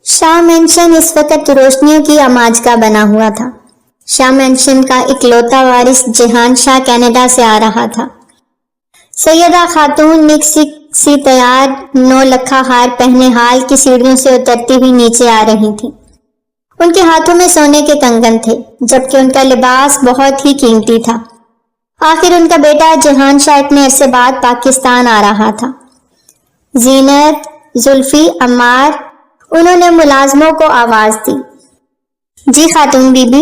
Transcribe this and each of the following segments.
شاہ mention اس وقت روشنیوں کی آماجگاہ بنا ہوا تھا۔ شاہ مینشن کا اکلوتا وارث جہان شاہ کینیڈا سے آ رہا تھا۔ سیدہ خاتون نک سی تیار 9 لکھا ہار پہنے حال کی سیڑھیوں سے اترتی ہوئی نیچے آ رہی تھی۔ ان کے ہاتھوں میں سونے کے کنگن تھے، جبکہ ان کا لباس بہت ہی قیمتی تھا۔ آخر ان کا بیٹا جہان شاہ اتنے عرصے بعد پاکستان آ رہا تھا۔ زینت، زلفی، عمار، انہوں نے ملازموں کو آواز دی۔ جی خاتون بی بی۔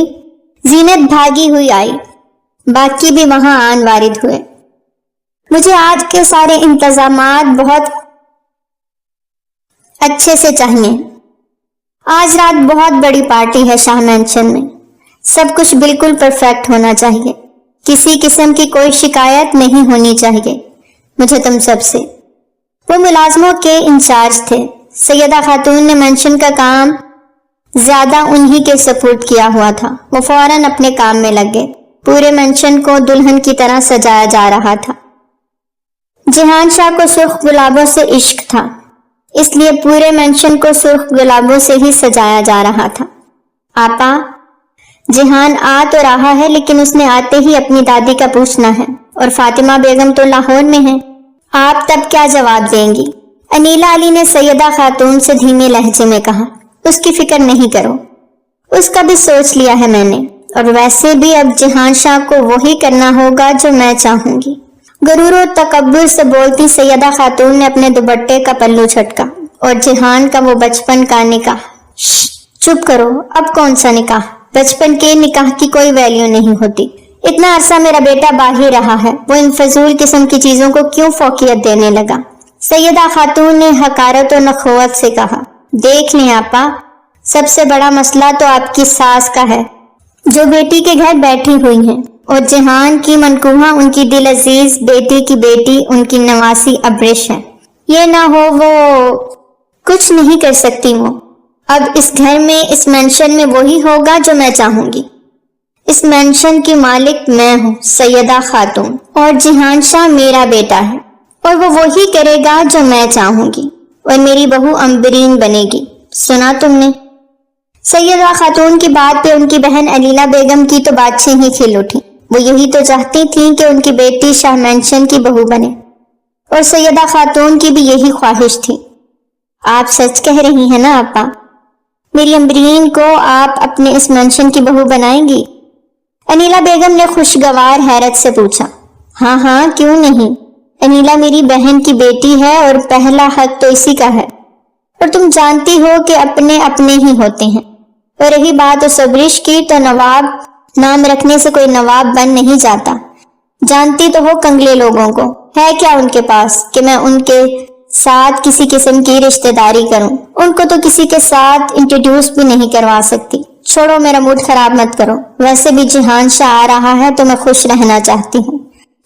زینت بھاگی ہوئی آئی، باقی بھی وہاں آن وارد ہوئے۔ مجھے آج کے سارے انتظامات بہت اچھے سے چاہیے۔ آج رات بہت بڑی پارٹی ہے شاہ مینشن میں، سب کچھ بالکل پرفیکٹ ہونا چاہیے، کسی قسم کی کوئی شکایت نہیں ہونی چاہیے مجھے تم سب سے۔ وہ ملازموں کے انچارج تھے۔ سیدہ خاتون نے مینشن کا کام زیادہ انہی کے سپورٹ کیا ہوا تھا۔ وہ فوراً اپنے کام میں لگ گئے۔ پورے مینشن کو دلہن کی طرح سجایا جا رہا تھا۔ جہان شاہ کو سرخ گلابوں سے عشق تھا، اس لیے پورے مینشن کو سرخ گلابوں سے ہی سجایا جا رہا تھا۔ آپا، جہان آ تو رہا ہے لیکن اس نے آتے ہی اپنی دادی کا پوچھنا ہے، اور فاطمہ بیگم تو لاہور میں ہیں، آپ تب کیا جواب دیں گی؟ انیلا علی نے سیدہ خاتون سے دھیمے لہجے میں کہا۔ اس کی فکر نہیں کرو، اس کا بھی سوچ لیا ہے میں نے، اور ویسے بھی اب جہان شاہ کو وہی کرنا ہوگا جو میں چاہوں گی۔ غرور و تکبر سے بولتی سیدہ خاتون نے اپنے دوپٹے کا پلو جھٹکا، اور جہان کا وہ بچپن کا نکاح۔ چپ کرو، اب کون سا نکاح؟ بچپن کے نکاح کی کوئی ویلیو نہیں ہوتی۔ اتنا عرصہ میرا بیٹا باہر رہا ہے، وہ ان فضول قسم کی چیزوں کو کیوں فوقیت دینے لگا؟ سیدہ خاتون نے حقارت و نخوت سے کہا۔ دیکھ لیں آپا، سب سے بڑا مسئلہ تو آپ کی ساس کا ہے، جو بیٹی کے گھر بیٹھی ہوئی ہیں، اور جہان کی منکوہاں ان کی دل عزیز بیٹی کی بیٹی، ان کی نواسی ابرش ہے۔ یہ نہ ہو وہ کچھ نہیں کر سکتی۔ وہ اب اس گھر میں، اس مینشن میں وہی ہوگا جو میں چاہوں گی۔ اس مینشن کی مالک میں ہوں، سیدہ خاتون، اور جہان شاہ میرا بیٹا ہے، اور وہ وہی کرے گا جو میں چاہوں گی، اور میری بہو امبرین بنے گی۔ سنا تم نے؟ سیدہ خاتون کی بات پہ ان کی بہن انیلا بیگم کی تو باتیں ہی کھل اٹھی۔ وہ یہی تو چاہتی تھیں کہ ان کی بیٹی شاہ مینشن کی بہو بنے، اور سیدہ خاتون کی بھی یہی خواہش تھی۔ آپ سچ کہہ رہی ہیں نا آپا؟ میری امبرین کو آپ اپنے اس مینشن کی بہو بنائیں گی؟ انیلا بیگم نے خوشگوار حیرت سے پوچھا۔ ہاں ہاں، کیوں نہیں؟ انیلا میری بہن کی بیٹی ہے، اور پہلا حق تو اسی کا ہے، اور تم جانتی ہو کہ اپنے اپنے ہی ہوتے ہیں۔ اور رہی بات اس ابرش کی، تو نواب نام رکھنے سے کوئی نواب بن نہیں جاتا۔ جانتی تو ہو کنگلے لوگوں کو، ہے کیا ان کے پاس کہ میں ان کے ساتھ کسی قسم کی رشتہ داری کروں؟ ان کو تو کسی کے ساتھ انٹروڈیوس بھی نہیں کروا سکتی۔ چھوڑو، میرا موڈ خراب مت کرو، ویسے بھی جہان شاہ آ رہا ہے تو میں خوش رہنا چاہتی ہوں۔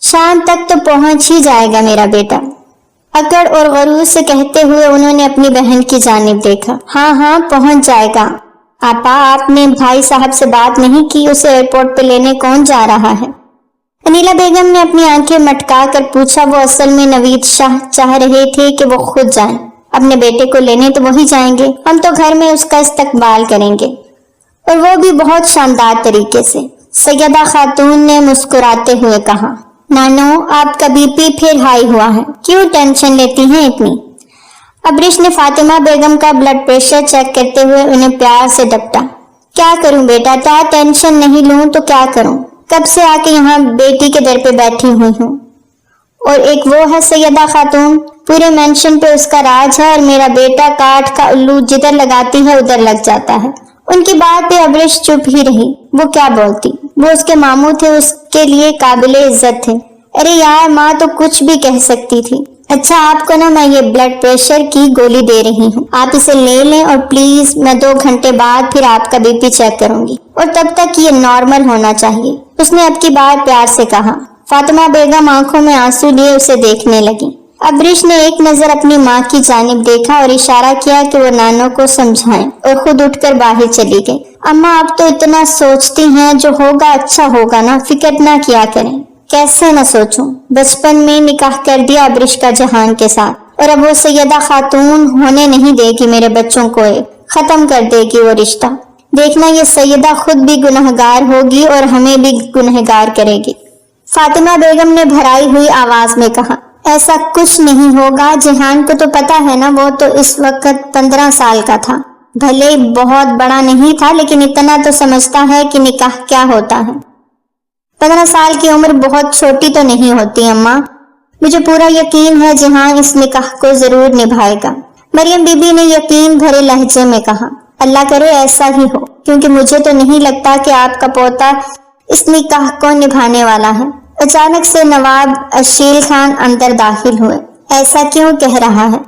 شام تک تو پہنچ ہی جائے گا میرا بیٹا، اکڑ اور غرور سے کہتے ہوئے انہوں نے اپنی بہن کی جانب دیکھا۔ ہاں ہاں، پہنچ جائے گا۔ آپا، آپ نے بھائی صاحب سے بات نہیں کی؟ اسے ایئرپورٹ پہ لینے کون جا رہا ہے؟ انیلا بیگم نے اپنی آنکھیں مٹکا کر پوچھا۔ وہ اصل میں نوید شاہ چاہ رہے تھے کہ وہ خود جائیں اپنے بیٹے کو لینے، تو وہی جائیں گے، ہم تو گھر میں اس کا استقبال کریں گے، اور وہ بھی بہت شاندار طریقے سے۔ سیدہ خاتون نے مسکراتے ہوئے کہا۔ نانو، آپ کا بی پی پھر ہائی ہوا ہے، کیوں ٹینشن لیتی ہیں اتنی؟ ابرش نے فاطمہ بیگم کا بلڈ پریشر چیک کرتے ہوئے انہیں پیار سے ڈپٹا۔ کیا کروں بیٹا، کیا ٹینشن نہیں لوں تو کیا کروں؟ کب سے آ کے یہاں بیٹی کے در پہ بیٹھی ہوئی ہوں، اور ایک وہ ہے سیدہ خاتون، پورے مینشن پہ اس کا راج ہے، اور میرا بیٹا کاٹ کا الو جدھر لگاتی ہے ادھر لگ جاتا ہے۔ ان کی بات پہ ابرش چپ ہی رہی۔ وہ کیا بولتی؟ وہ اس کے ماموں تھے، اس کے لیے قابل عزت تھے۔ ارے یار، ماں تو کچھ بھی کہہ سکتی تھی۔ اچھا، آپ کو نا میں یہ بلڈ پریشر کی گولی دے رہی ہوں، آپ اسے لے لیں، اور پلیز میں 2 گھنٹے بعد پھر آپ کا بی پی چیک کروں گی، اور تب تک یہ نارمل ہونا چاہیے، اس نے اب کی بار پیار سے کہا۔ فاطمہ بیگم آنکھوں میں آنسو لیے اسے دیکھنے لگی۔ ابرش نے ایک نظر اپنی ماں کی جانب دیکھا اور اشارہ کیا کہ وہ نانو کو سمجھائیں، اور خود اٹھ کر باہر چلی گئی۔ اماں، آپ تو اتنا سوچتی ہیں، جو ہوگا اچھا ہوگا نا، فکر نہ کیا کریں۔ کیسے نہ سوچوں؟ بچپن میں نکاح کر دیا ابرش کا جہان کے ساتھ، اور اب وہ سیدہ خاتون ہونے نہیں دے گی میرے بچوں کو، ایک ختم کر دے گی وہ رشتہ۔ دیکھنا یہ سیدہ خود بھی گنہگار ہوگی اور ہمیں بھی گنہگار کرے گی۔ فاطمہ بیگم نے بھرائی ہوئی آواز میں کہا، ایسا کچھ نہیں ہوگا، جہان کو تو پتا ہے نا، وہ تو اس وقت 15 سال کا تھا، بھلے بہت بڑا نہیں تھا لیکن اتنا تو سمجھتا ہے کہ نکاح کیا ہوتا ہے۔ 15 سال کی عمر بہت چھوٹی تو نہیں ہوتی اماں، مجھے پورا یقین ہے جہان اس نکاح کو ضرور نبھائے گا۔ مریم بی بی نے یقین بھرے لہجے میں کہا، اللہ کرے ایسا ہی ہو، کیونکہ مجھے تو نہیں لگتا کہ آپ کا پوتا اس نکاح کو نبھانے والا ہے۔ اچانک سے نواب اشیل خان اندر داخل ہوئے۔ ایسا کیوں کہہ رہا ہے؟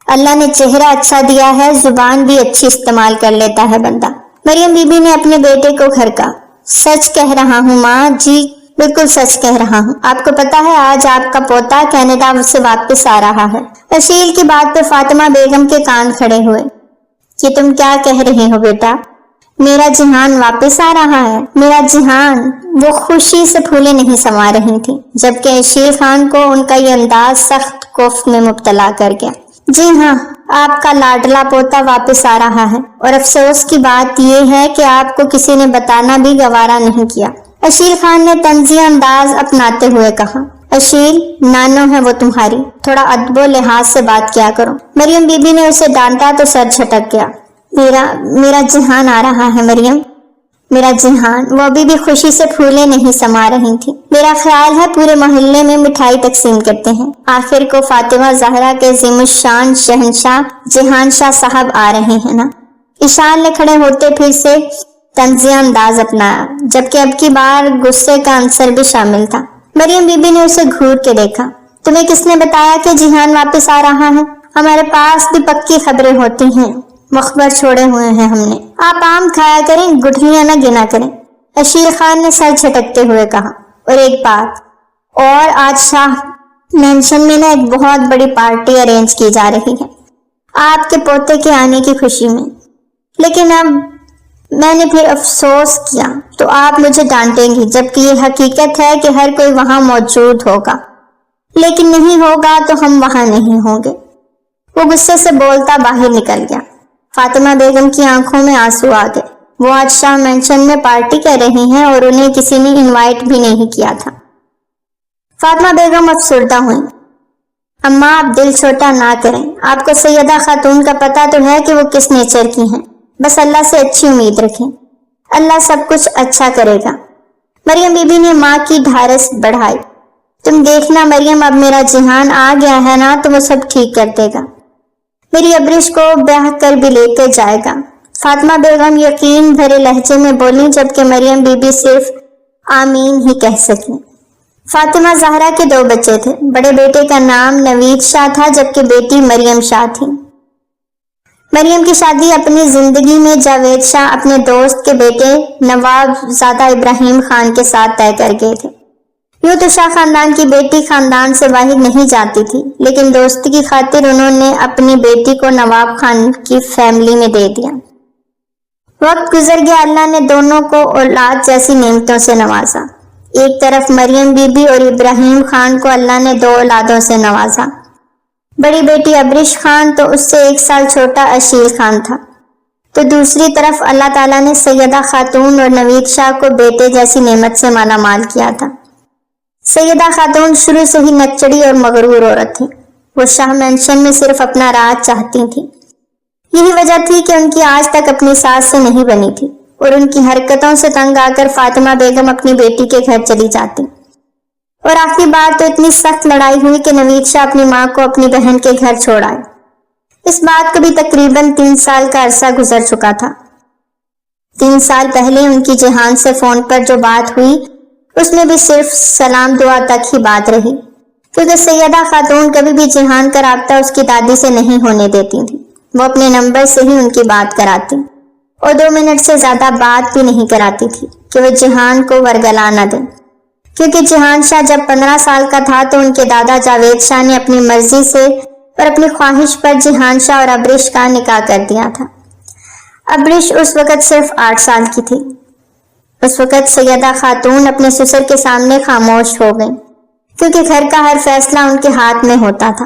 اللہ نے چہرہ اچھا دیا ہے، زبان بھی اچھی استعمال کر لیتا ہے بندہ۔ مریم بی بی نے اپنے بیٹے کو گھرکا۔ سچ کہہ رہا ہوں ماں جی، بالکل سچ کہہ رہا ہوں۔ آپ کو پتا ہے آج آپ کا پوتا کینیڈا سے واپس آ رہا ہے۔ اشیل کی بات پہ فاطمہ بیگم کے کان کھڑے ہوئے۔ یہ تم کیا کہہ رہے ہو بیٹا؟ میرا جہان واپس آ رہا ہے؟ میرا جہان؟ وہ خوشی سے پھولے نہیں سما رہی تھی، جبکہ اشیل خان کو ان کا یہ انداز سخت خوف میں مبتلا کر گیا۔ جی ہاں، آپ کا لاڈلا پوتا واپس آ رہا ہے، اور افسوس کی بات یہ ہے کہ آپ کو کسی نے بتانا بھی گوارا نہیں کیا۔ اشیل خان نے طنزیہ انداز اپناتے ہوئے کہا، اشیل نانو ہے وہ تمہاری، تھوڑا ادب و لحاظ سے بات کیا کرو۔ مریم بی بی نے اسے ڈانٹا تو سر جھٹک گیا۔ میرا جہان آ رہا ہے مریم، میرا جہان۔ وہ ابھی بھی خوشی سے پھولے نہیں سما رہی تھی۔ میرا خیال ہے پورے محلے میں مٹھائی تقسیم کرتے ہیں، آخر کو فاطمہ زہرا کے عظیم الشان شہنشاہ جہان شاہ صاحب آ رہے ہیں نا۔ ایشان نے کھڑے ہوتے پھر سے طنزیہ انداز اپنایا، جبکہ اب کی بار غصے کا عنصر بھی شامل تھا۔ مریم بی بی نے اسے گھور کے دیکھا۔ تمہیں کس نے بتایا کہ جہان واپس آ رہا ہے؟ ہمارے پاس بھی پکی خبریں ہوتی ہیں، مخبر چھوڑے ہوئے ہیں ہم نے۔ آپ آم کھایا کریں، گٹھلیاں نہ گنا کریں، اشیل خان نے سر جھٹکتے ہوئے کہا۔ اور ایک بات اور، آج شاہ مینشن میں نا ایک بہت بڑی پارٹی ارینج کی جا رہی ہے آپ کے پوتے کے آنے کی خوشی میں، لیکن اب میں نے پھر افسوس کیا تو آپ مجھے ڈانٹیں گی، جبکہ یہ حقیقت ہے کہ ہر کوئی وہاں موجود ہوگا، لیکن نہیں ہوگا تو ہم وہاں نہیں ہوں گے۔ وہ غصے سے بولتا باہر نکل گیا۔ فاطمہ بیگم کی آنکھوں میں آنسو آ گئے۔ وہ آج شاہ مینشن میں پارٹی کر رہی ہیں اور انہیں کسی نے انوائٹ بھی نہیں کیا تھا۔ فاطمہ بیگم افسردہ ہوئیں۔ اماں آپ دل چھوٹا نہ کریں، آپ کو سیدہ خاتون کا پتہ تو ہے کہ وہ کس نیچر کی ہیں، بس اللہ سے اچھی امید رکھیں، اللہ سب کچھ اچھا کرے گا۔ مریم بی بی نے ماں کی ڈھارس بڑھائی۔ تم دیکھنا مریم، اب میرا جہان آ گیا ہے نا تو وہ سب ٹھیک کر دے گا، میری ابرش کو بیاہ کر بھی لے کے جائے گا۔ فاطمہ بیگم یقین بھرے لہجے میں بولی، جبکہ مریم بی بی صرف آمین ہی کہہ سکی۔ فاطمہ زہرا کے 2 بچے تھے۔ بڑے بیٹے کا نام نوید شاہ تھا، جبکہ بیٹی مریم شاہ تھی۔ مریم کی شادی اپنی زندگی میں جاوید شاہ اپنے دوست کے بیٹے نواب زادہ ابراہیم خان کے ساتھ طے کر گئے تھے۔ یوں تو شاہ خاندان کی بیٹی خاندان سے باہر نہیں جاتی تھی، لیکن دوستی کی خاطر انہوں نے اپنی بیٹی کو نواب خان کی فیملی میں دے دیا۔ وقت گزر گیا، اللہ نے دونوں کو اولاد جیسی نعمتوں سے نوازا۔ ایک طرف مریم بی بی اور ابراہیم خان کو اللہ نے 2 اولادوں سے نوازا۔ بڑی بیٹی ابرش خان تو اس سے 1 سال چھوٹا اشیل خان تھا، تو دوسری طرف اللہ تعالیٰ نے سیدہ خاتون اور نوید شاہ کو بیٹے جیسی نعمت سے مالا مال کیا تھا۔ سیدہ خاتون شروع سے ہی نکچڑی اور مغرور عورت تھی۔ وہ شاہ مینشن میں صرف اپنا راج چاہتی تھی۔ یہی وجہ تھی کہ ان کی آج تک اپنی ساس سے نہیں بنی تھی، اور ان کی حرکتوں سے تنگ آ کر فاطمہ بیگم اپنی بیٹی کے گھر چلی جاتی۔ اور آخری بار تو اتنی سخت لڑائی ہوئی کہ نوید شاہ اپنی ماں کو اپنی بہن کے گھر چھوڑ آئے۔ اس بات کو بھی تقریباً 3 سال کا عرصہ گزر چکا تھا۔ 3 سال پہلے ان کی جہان سے فون پر جو بات ہوئی، اس میں بھی صرف سلام دعا تک ہی بات رہی، کیونکہ سیدہ خاتون کبھی بھی جہان کا رابطہ اس کی دادی سے نہیں ہونے دیتی تھی۔ وہ اپنے نمبر سے ہی ان کی بات کراتی، اور 2 منٹ سے زیادہ بات بھی نہیں کراتی تھی کہ وہ جہان کو ورگلا نہ دیں، کیونکہ جہان شاہ جب 15 سال کا تھا تو ان کے دادا جاوید شاہ نے اپنی مرضی سے اور اپنی خواہش پر جہان شاہ اور ابرش کا نکاح کر دیا تھا۔ ابرش اس وقت صرف 8 سال کی تھی۔ اس وقت سیدہ خاتون اپنے سسر کے سامنے خاموش ہو گئی، کیونکہ گھر کا ہر فیصلہ ان کے ہاتھ میں ہوتا تھا۔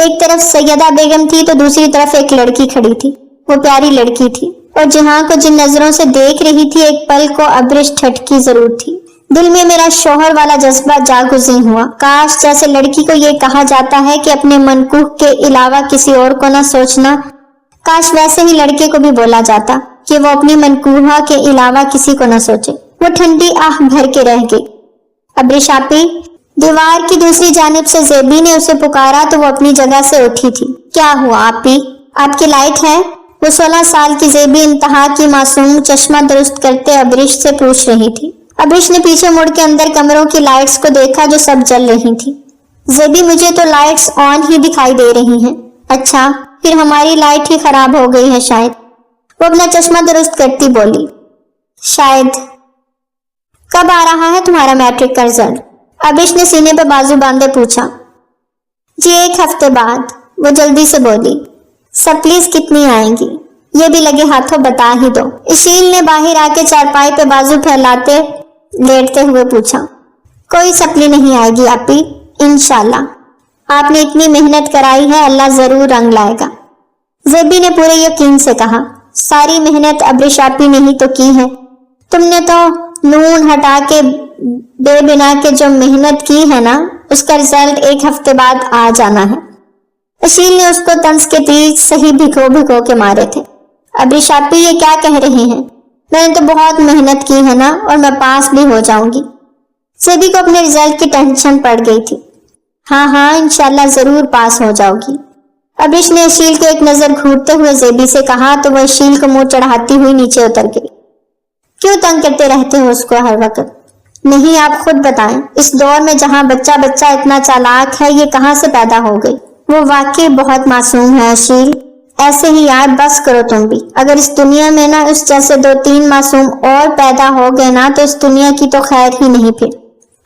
ایک طرف سیدہ بیگم تھی تو دوسری طرف ایک لڑکی کھڑی تھی. وہ پیاری لڑکی تھی اور جہاں کو جن نظروں سے دیکھ رہی تھی ایک پل کو ابرش ٹھٹکی ضرور تھی. دل میں میرا شوہر والا جذبہ جاگزیں ہوا. کاش جیسے لڑکی کو یہ کہا جاتا ہے کہ اپنے منکوح کے علاوہ کسی اور کو نہ سوچنا، کاش ویسے ہی لڑکے کو بھی بولا جاتا کہ وہ اپنی منکوحہ کے علاوہ کسی کو نہ سوچے. وہ ٹھنڈی آہ بھر کے رہ گئی. ابرش آپی. دیوار کی دوسری جانب سے زیبی نے اسے پکارا تو وہ اپنی جگہ سے اٹھی تھی. کیا ہوا آپی؟ آپ کی لائٹ ہے؟ وہ 16 سال کی زیبی انتہا کی معصوم چشمہ درست کرتے ابرش سے پوچھ رہی تھی. ابرش نے پیچھے مڑ کے اندر کمروں کی لائٹس کو دیکھا جو سب جل رہی تھی. زیبی مجھے تو لائٹس آن ہی دکھائی دے رہی ہیں. اچھا پھر ہماری لائٹ ہی خراب ہو گئی ہے شاید. وہ اپنا چشمہ درست کرتی بولی. شاید. کب آ رہا ہے تمہارا میٹرک کا رزلٹ؟ ابرش نے سینے پہ بازو باندھے پوچھا. جی 1 ہفتے بعد. وہ جلدی سے بولی. سب پلیز کتنی آئیں گی؟ یہ بھی لگے ہاتھوں بتا ہی دو. اشیل نے باہر آ کے چارپائی پہ بازو پھیلاتے لیٹتے ہوئے پوچھا. کوئی سپلی نہیں آئے گی آپی، انشاءاللہ. آپ نے اتنی محنت کرائی ہے، اللہ ضرور رنگ لائے گا. زیبی نے پورے یقین سے کہا. ساری محنت ابرش آپی نے ہی تو کی ہے. تم نے تو نون ہٹا کے بے بنا کے جو محنت کی ہے نا، اس کا رزلٹ 1 ہفتے بعد آ جانا ہے. اشیل نے اس کو طنز کے تیز صحیح بھگو بھگو کے مارے تھے. ابرش آپی یہ کیا کہہ رہے ہیں؟ میں نے تو بہت محنت کی ہے نا، اور میں پاس بھی ہو جاؤں گی. زیبی کو اپنے رزلٹ کی ٹینشن پڑ گئی تھی. ہاں ہاں انشاءاللہ ضرور پاس ہو جاؤ گی. ابرش نے اشیل کو ایک نظر گھورتے ہوئے زیبی سے کہا تو وہ اشیل کو منہ چڑھاتی ہوئی نیچے اتر گئی. کیوں تنگ کرتے رہتے ہو اس کو ہر وقت؟ نہیں آپ خود بتائیں، اس دور میں جہاں بچہ بچہ اتنا چالاک ہے، یہ کہاں سے پیدا ہو گئی؟ وہ واقعی بہت معصوم ہے اشیل. ایسے ہی یار بس کرو تم بھی. اگر اس دنیا میں نا اس جیسے 2-3 معصوم اور پیدا ہو گئے نا تو اس دنیا کی تو خیر ہی نہیں پھر.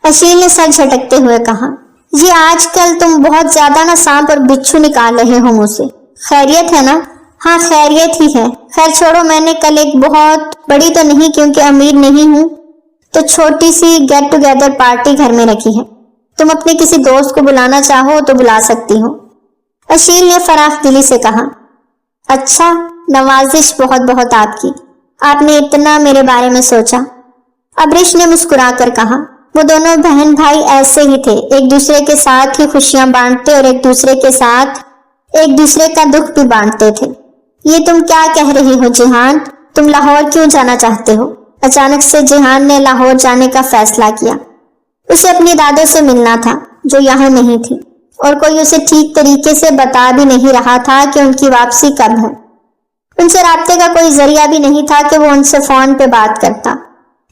اشیل نے سر جھٹکتے ہوئے کہا. یہ آج کل تم بہت زیادہ نا سانپ اور بچھو نکال رہے ہو منہ سے. خیریت ہے نا؟ ہاں خیریت ہی ہے. خیر چھوڑو، میں نے کل ایک بہت بڑی تو نہیں کیونکہ امیر نہیں ہوں تو چھوٹی سی گیٹ ٹوگیدر پارٹی گھر میں رکھی ہے. تم اپنے کسی دوست کو بلانا چاہو تو بلا سکتی ہو. اشیل نے فراخ دلی سے کہا. اچھا، نوازش بہت بہت آپ کی. آپ نے اتنا میرے بارے میں سوچا. ابرش نے مسکرا کر کہا. وہ دونوں بہن بھائی ایسے ہی تھے، ایک دوسرے کے ساتھ ہی خوشیاں بانٹتے اور ایک دوسرے کے ساتھ ایک دوسرے کا دکھ بھی بانٹتے تھے. یہ تم کیا کہہ رہی ہو جہان؟ تم لاہور کیوں جانا چاہتے ہو؟ اچانک سے جہان نے لاہور جانے کا فیصلہ کیا. اسے اپنی دادوں سے ملنا تھا جو یہاں نہیں تھی، اور کوئی اسے ٹھیک طریقے سے بتا بھی نہیں رہا تھا کہ ان کی واپسی کب ہے. ان سے رابطے کا کوئی ذریعہ بھی نہیں تھا کہ وہ ان سے فون پہ بات کرتا.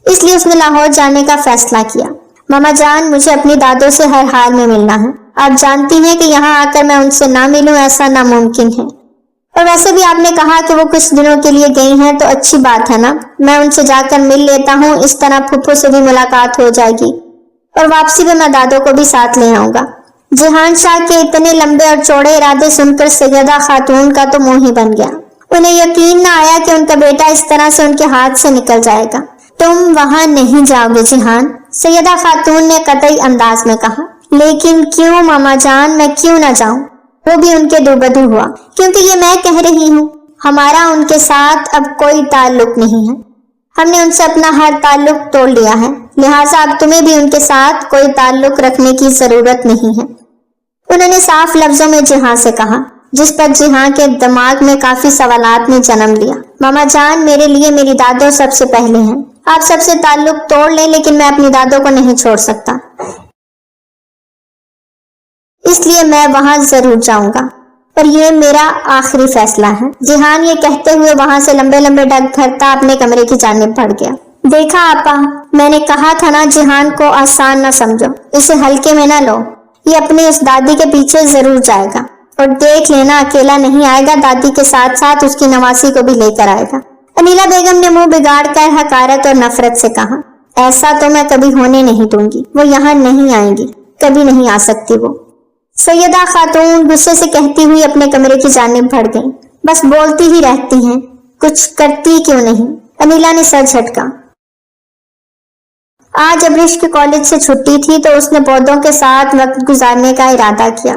اس لیے اس نے لاہور جانے کا فیصلہ کیا. ماما جان، مجھے اپنی دادوں سے ہر حال میں ملنا ہے. آپ جانتی ہیں کہ یہاں آ کر میں ان سے نہ ملوں ایسا ناممکن ہے. اور ویسے بھی آپ نے کہا کہ وہ کچھ دنوں کے لیے گئی ہیں تو اچھی بات ہے نا، میں ان سے جا کر مل لیتا ہوں. اس طرح پھپھو سے بھی ملاقات ہو جائے گی اور واپسی میں دادوں کو بھی ساتھ لے آؤں گا. جہان شاہ کے اتنے لمبے اور چوڑے ارادے سن کر سیدہ خاتون کا تو منہ ہی بن گیا. انہیں یقین نہ آیا کہ ان کا بیٹا اس طرح سے ان کے ہاتھ سے نکل جائے گا. تم وہاں نہیں جاؤ گے جہان، سیدہ خاتون نے قطعی انداز میں کہا. لیکن کیوں ماما جان، میں کیوں نہ جاؤں؟ وہ بھی ان کے دو بدو ہوا. کیونکہ یہ میں کہہ رہی ہوں، ہمارا ان کے ساتھ اب کوئی تعلق نہیں ہے. ہم نے ان سے اپنا ہر تعلق توڑ لیا ہے، لہٰذا اب تمہیں بھی ان کے ساتھ کوئی تعلق رکھنے کی ضرورت نہیں ہے. انہوں نے صاف لفظوں میں جہاں سے کہا، جس پر جہاں کے دماغ میں کافی سوالات نے جنم لیا. ماما جان، میرے لیے میری دادوں سب سے پہلے ہیں. آپ سب سے تعلق توڑ لیں لیکن میں اپنی دادوں کو نہیں چھوڑ سکتا، اس لیے میں وہاں ضرور جاؤں گا اور یہ میرا آخری فیصلہ ہے. جہان یہ کہتے ہوئے وہاں سے لمبے لمبے ڈگ بھرتا اپنے کمرے کی جانب بڑھ گیا. دیکھا آپا، میں نے کہا تھا نا، جہان کو آسان نہ سمجھو، اسے ہلکے میں نہ لو. یہ اپنی اس دادی کے پیچھے ضرور جائے گا اور دیکھ لینا اکیلا نہیں آئے گا، دادی کے ساتھ ساتھ اس کی نواسی کو بھی لے کر آئے گا. انیلا بیگم نے منہ بگاڑ کر حقارت اور نفرت سے کہا. ایسا تو میں کبھی ہونے نہیں دوں گی. وہ یہاں نہیں آئیں گی، کبھی نہیں آ سکتی وہ. سیدہ خاتون غصے سے کہتی ہوئی اپنے کمرے کی جانب بڑھ گئی. بس بولتی ہی رہتی ہیں، کچھ کرتی کیوں نہیں؟ انیلا نے سر جھٹکا. آج ابرش کے کالج سے چھٹی تھی تو اس نے پودوں کے ساتھ وقت گزارنے کا ارادہ کیا.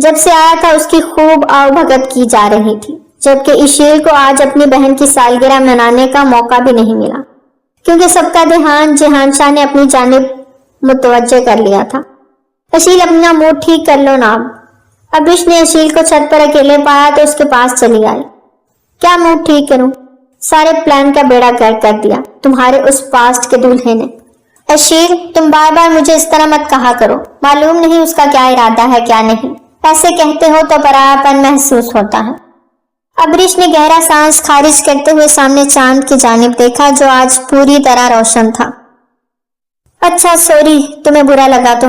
جب سے آیا تھا اس کی خوب آؤ بھگت کی جا رہی تھی، جبکہ اشیل کو آج اپنی بہن کی سالگرہ منانے کا موقع بھی نہیں ملا، کیونکہ سب کا دھیان جہان شاہ نے اپنی جانب متوجہ کر لیا تھا۔ اشیل اپنا موڈ ٹھیک کر لو نا۔ ابریش نے اشیل کو چھت پر اکیلے پایا تو اس کے پاس چلی آئی۔ کیا موڈ ٹھیک کروں؟ سارے پلان کا بیڑا گرک کر دیا تمہارے اس پاسٹ کے دولہے نے۔ اشیل، تم بار بار مجھے اس طرح مت کہا کرو، معلوم نہیں اس کا کیا ارادہ ہے کیا نہیں، ایسے کہتے ہو تو پرایا پن محسوس ہوتا ہے۔ ابریش نے گہرا سانس خارج کرتے ہوئے سامنے چاند کی جانب دیکھا جو آج پوری طرح روشن تھا۔ اچھا سوری، تمہیں برا لگا تو؟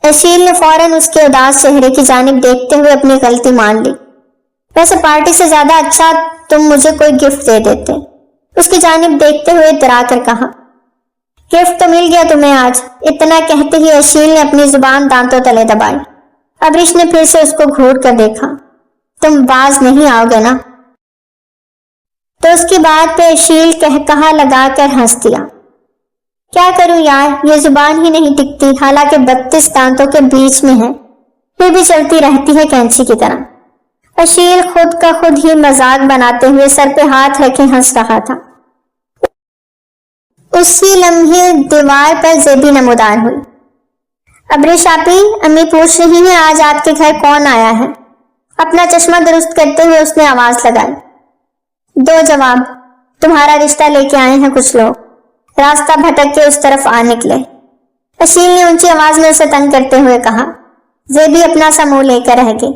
اشیل نے فوراً اس کے اداس چہرے کی جانب دیکھتے ہوئے اپنی غلطی مان لی۔ ویسے پارٹی سے زیادہ اچھا تم مجھے کوئی گفٹ دے دیتے، اس کی جانب دیکھتے ہوئے اترا کر کہا۔ گفٹ تو مل گیا تمہیں آج، اتنا کہتے ہی اشیل نے اپنی زبان دانتوں تلے دبائی۔ ابریش نے پھر سے اس کو گھور کر دیکھا۔ تم باز نہیں آؤ گے نا؟ تو اس کی بات پہ اشیل کہا لگا کر ہنس دیا۔ کیا کروں یار، یہ زبان ہی نہیں ٹکتی، حالانکہ 32 دانتوں کے بیچ میں ہے، پھر بھی چلتی رہتی ہے کینچی کی طرح۔ اشیل خود کا خود ہی مذاق بناتے ہوئے سر پہ ہاتھ رکھے ہنس رہا تھا۔ اسی لمحے دیوار پر زیبی نمودار ہوئی۔ ابریش آپی، امی پوچھ رہی ہیں آج آپ کے گھر کون آیا ہے؟ اپنا چشمہ درست کرتے ہوئے اس نے آواز لگائی۔ دو جواب، تمہارا رشتہ لے کے آئے ہیں کچھ لوگ، راستہ بھٹک کے اس طرف آ نکلے۔ اشیل نے اونچی آواز میں اسے تنگ کرتے ہوئے کہا۔ زیبی اپنا سا منہ لے کر رہ گئی۔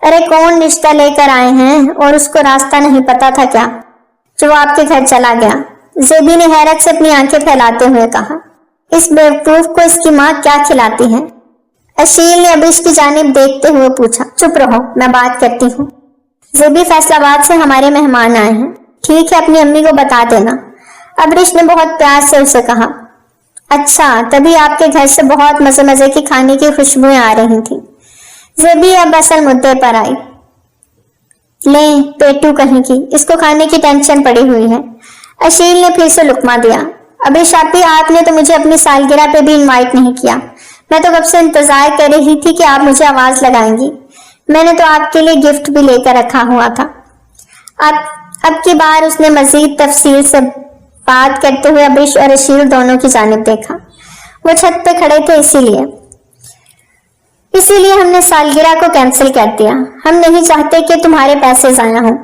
ارے کون رشتہ لے کر آئے ہیں، اور اس کو راستہ نہیں پتا تھا کیا جو وہ آپ کے گھر چلا گیا؟ زیبی نے حیرت سے اپنی آنکھیں پھیلاتے ہوئے کہا۔ اس بیوقوف کو اس کی ماں کیا کھلاتی ہے؟ اشیل نے ابریش کی جانب دیکھتے ہوئے پوچھا۔ چپ رہو، میں بات کرتی ہوں۔ زیبی، فیصل آباد سے ہمارے مہمان آئے ہیں، ٹھیک ہے اپنی امی کو بتا دینا، ابریش نے بہت پیار سے اسے کہا۔ اچھا، تبھی آپ کے گھر سے بہت مزے مزے کی کھانے کی خوشبوئیں آ رہی تھی۔ زیبی اب اصل مدعے پر آئی۔ لیں پیٹو کہیں کی، اس کو کھانے کی ٹینشن پڑی ہوئی ہے۔ اشیل نے پھر سے لقمہ دیا۔ ابریش آپی، آپ نے تو مجھے اپنی سالگرہ پہ بھی انوائٹ نہیں کیا، میں تو کب سے انتظار کر رہی تھی کہ آپ مجھے آواز لگائیں گی، میں نے تو آپ کے لیے گفٹ بھی لے کر رکھا ہوا تھا۔ اب کی بار اس نے مزید تفصیل سے بات کرتے ہوئے ابریش اور اشیل دونوں کی جانب دیکھا۔ وہ چھت پہ کھڑے تھے، اسی لیے ہم نے سالگرہ کو کینسل کر دیا، ہم نہیں چاہتے کہ تمہارے پیسے ضائع ہوں،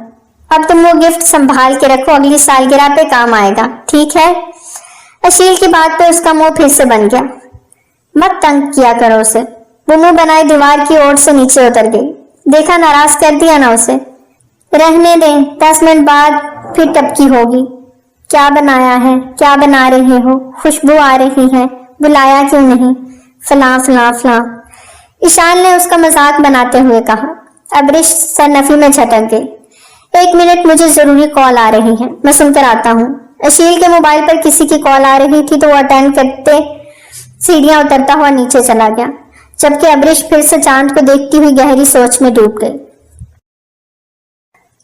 اب تم وہ گفٹ سنبھال کے رکھو، اگلی سالگرہ پہ کام آئے گا، ٹھیک ہے؟ اشیل کی بات پہ اس کا منہ پھر سے بن گیا۔ مت تنگ کیا کرو اسے، وہ منہ بنائے دیوار کی اوٹ سے نیچے اتر گئی۔ دیکھا ناراض کر دیا نا اسے، رہنے دیں، 10 منٹ بعد پھر ٹپکی ہوگی۔ کیا بنایا ہے، کیا بنا رہے ہو، خوشبو آ رہی ہے، بلایا کیوں نہیں، فلاں فلاں فلاں، ایشان نے اس کا مذاق بناتے ہوئے کہا۔ ابریش سرنفی میں جھٹک گئی۔ 1 منٹ، مجھے ضروری کال آ رہی ہے، میں سن کر آتا ہوں۔ اشیل کے موبائل پر کسی کی کال آ رہی تھی تو وہ اٹینڈ کرتے سیڑھیاں اترتا ہوا نیچے چلا گیا، جبکہ ابریش پھر سے چاند کو دیکھتی ہوئی گہری سوچ میں ڈوب گئی۔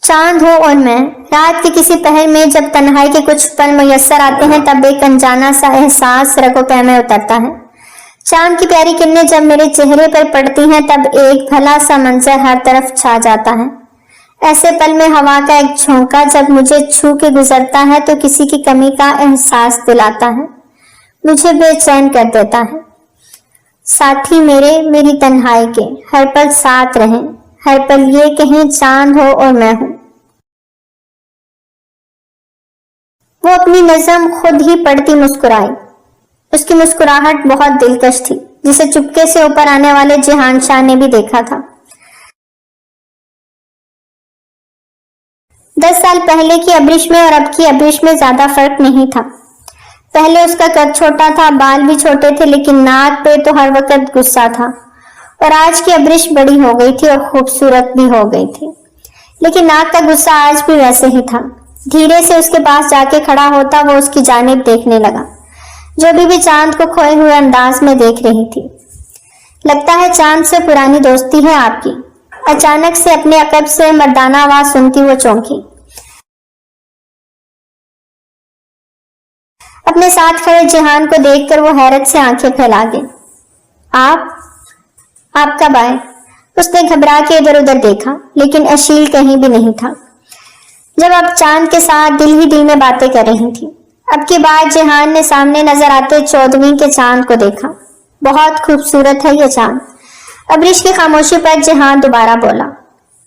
چاند ہو اور میں، رات کے کسی پہر میں جب تنہائی کے کچھ پل میسر آتے ہیں تب ایک انجانا سا احساس رگ و پے میں اترتا ہے۔ چاند کی پیاری کرنیں جب میرے چہرے پر پڑتی ہیں تب ایک بھلا سا منظر ہر طرف چھا جاتا ہے۔ ایسے پل میں ہوا کا ایک جھونکا جب مجھے چھو کے گزرتا ہے تو کسی کی کمی کا احساس دلاتا ہے، مجھے بے چین کر دیتا ہے۔ ساتھی میرے، میری تنہائی کے ہر پل ساتھ رہیں، ہر پل یہ کہیں چاند ہو اور میں ہوں۔ وہ اپنی نظم خود ہی پڑھتی مسکرائی۔ اس کی مسکراہٹ بہت دلکش تھی، جسے چپکے سے اوپر آنے والے جہان شاہ نے بھی دیکھا تھا۔ 10 سال پہلے کی ابریش میں اور اب کی ابریش میں زیادہ فرق نہیں تھا۔ پہلے اس کا قد چھوٹا تھا، بال بھی چھوٹے تھے، لیکن ناک پہ تو ہر وقت غصہ تھا، اور آج کی ابریش بڑی ہو گئی تھی اور خوبصورت بھی ہو گئی تھی، لیکن ناک کا غصہ آج بھی ویسے ہی تھا۔ دھیرے سے اس کے پاس جا کے کھڑا ہوتا وہ اس کی جانب دیکھنے لگا، جو بھی چاند کو کھوئے ہوئے انداز میں دیکھ رہی تھی۔ لگتا ہے چاند سے پرانی دوستی ہے آپ کی؟ اچانک سے اپنے عقب سے مردانہ آواز سنتی وہ چونکی۔ اپنے ساتھ کھڑے جہان کو دیکھ کر وہ حیرت سے آنکھیں پھیلا گئی۔ آپ کب آئے؟ اس نے گھبرا کے ادھر ادھر دیکھا لیکن اشیل کہیں بھی نہیں تھا۔ جب اب چاند کے ساتھ دل ہی دل میں باتیں کر رہی تھی۔ اب کی بار جہان نے سامنے نظر آتے 14ویں کے چاند کو دیکھا۔ بہت خوبصورت ہے یہ چاند۔ ابریش کی خاموشی پر جہان دوبارہ بولا،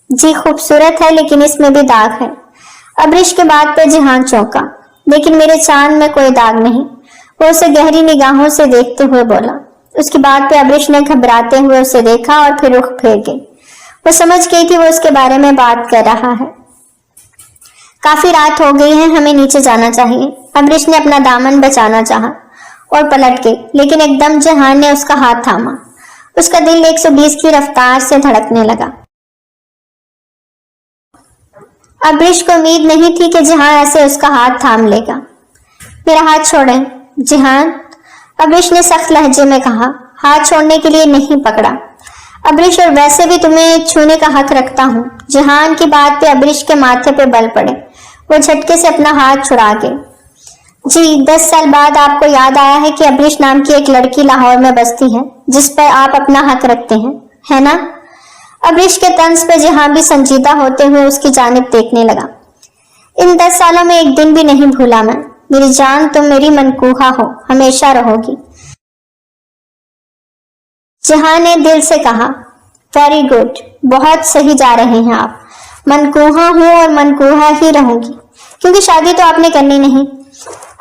جی خوبصورت ہے لیکن اس میں بھی داغ ہے۔ ابریش کے بات پہ جہان چونکا، لیکن میرے چاند میں کوئی داغ نہیں۔ وہ اسے گہری نگاہوں سے دیکھتے ہوئے بولا۔ اس کی بات پہ ابریش نے گھبراتے ہوئے اسے دیکھا اور پھر رخ پھیر گئی۔ وہ سمجھ گئی کہ وہ اس کے بارے میں بات کر رہا ہے۔ کافی رات ہو گئی ہے، ہمیں نیچے جانا چاہیے۔ ابریش نے اپنا دامن بچانا چاہا اور پلٹ گئی، لیکن ایک دم جہان نے اس کا ہاتھ تھاما۔ اس کا دل 120 کی رفتار سے دھڑکنے لگا۔ ابریش کو امید نہیں تھی کہ جہان ایسے اس کا ہاتھ تھام لے گا۔ میرا ہاتھ چھوڑیں جہان، ابریش نے سخت لہجے میں کہا۔ ہاتھ چھوڑنے کے لیے نہیں پکڑا ابریش، اور ویسے بھی تمہیں چھونے کا حق رکھتا ہوں۔ جہان کی بات پہ ابریش کے ماتھے پہ بل پڑے۔ وہ جھٹکے سے اپنا ہاتھ چھڑا گئے۔ جی 10 سال بعد آپ کو یاد آیا ہے کہ ابریش نام کی ایک لڑکی لاہور میں بستی ہے جس پر آپ اپنا حق رکھتے ہیں، ہے نا؟ ابریش کے طنز پہ جہاں بھی سنجیدہ ہوتے ہوئے اس کی جانب دیکھنے لگا۔ ان 10 سالوں میں ایک دن بھی نہیں بھولا میں۔ میری جان تم میری منقوہہ ہو، ہمیشہ رہو گی۔ جہاں نے دل سے کہا، ویری گڈ، بہت صحیح جا رہے ہیں آپ۔ منقوہہ ہوں اور منقوہہ ہی رہوں گی، کیونکہ شادی تو آپ نے کرنی نہیں۔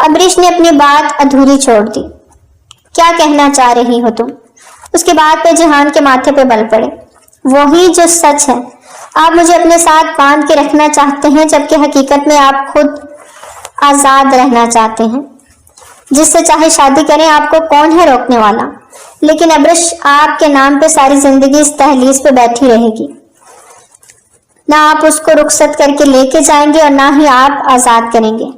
ابریش نے اپنی بات ادھوری چھوڑ دی۔ کیا کہنا چاہ رہی ہو تم؟ اس کے بعد پہ جہان کے ماتھے پہ بل پڑے۔ وہی جو سچ ہے، آپ مجھے اپنے ساتھ باندھ کے رکھنا چاہتے ہیں، جبکہ حقیقت میں آپ خود آزاد رہنا چاہتے ہیں۔ جس سے چاہے شادی کریں، آپ کو کون ہے روکنے والا؟ لیکن ابریش آپ کے نام پہ ساری زندگی اس دہلیز پہ بیٹھی رہے گی۔ نہ آپ اس کو رخصت کر کے لے کے جائیں گے اور نہ ہی آپ آزاد کریں گے۔